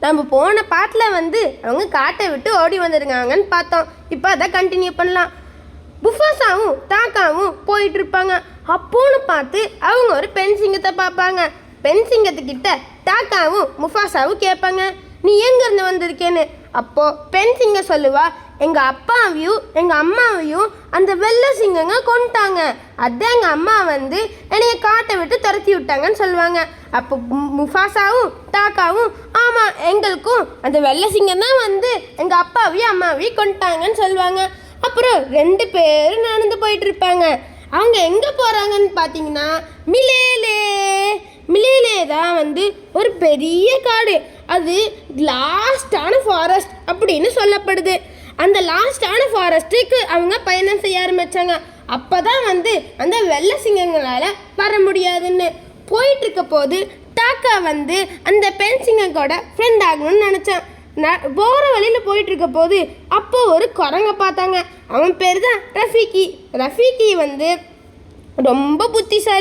நம்ம போன பாட்டில் வந்து அவங்க காட்டை விட்டு ஓடி வந்துருங்காங்கன்னு பார்த்தோம். இப்போ அதை கண்டினியூ பண்ணலாம். முஃபாசாவும் தாக்காவும் போயிட்டு இருப்பாங்க. அப்போன்னு பார்த்து அவங்க ஒரு பெண் சிங்கத்தை பார்ப்பாங்க. பெண் சிங்கத்துக்கிட்ட தாக்காவும் முஃபாசாவும் கேட்பாங்க, நீ எங்கேருந்து வந்திருக்கேன்னு. அப்போது பெண் சிங்கம் சொல்லுவா, எங்கள் அப்பாவையும் எங்கள் அம்மாவையும் அந்த வெள்ளை சிங்கங்க கொண்டுட்டாங்க. அதான் எங்கள் அம்மா வந்து என்னைய காட்டை விட்டு துரத்தி விட்டாங்கன்னு சொல்லுவாங்க. அப்போ முஃபாசாவும் தாக்காவும், ஆமாம் எங்களுக்கும் அந்த வெள்ளை சிங்கம் தான் வந்து எங்கள் அப்பாவையும் அம்மாவையும் கொண்டுட்டாங்கன்னு சொல்லுவாங்க. அப்புறம் 2 பேரும் நடந்து போயிட்டு இருப்பாங்க. அவங்க எங்கே போகிறாங்கன்னு பார்த்தீங்கன்னா மிலேலே தான் வந்து ஒரு பெரிய காடு. அது லாஸ்டான ஃபாரஸ்ட் அப்படின்னு சொல்லப்படுது. அந்த லாஸ்டான ஃபாரஸ்ட்டுக்கு அவங்க பயணம் செய்ய ஆரம்பித்தாங்க. அப்போ தான் வந்து அந்த வெள்ளை சிங்கங்களால் வர முடியாதுன்னு போயிட்டு இருக்க போது தாக்கா வந்து அந்த பெண் சிங்கங்கூட ஃப்ரெண்ட் ஆகணும்னு நினச்சான். போகிற வழியில் போயிட்டு இருக்க போது அப்போ ஒரு குரங்கை பார்த்தாங்க. அவன் பேர் தான் ரஃபீக்கி வந்து ரொம்ப புத்திசாலி.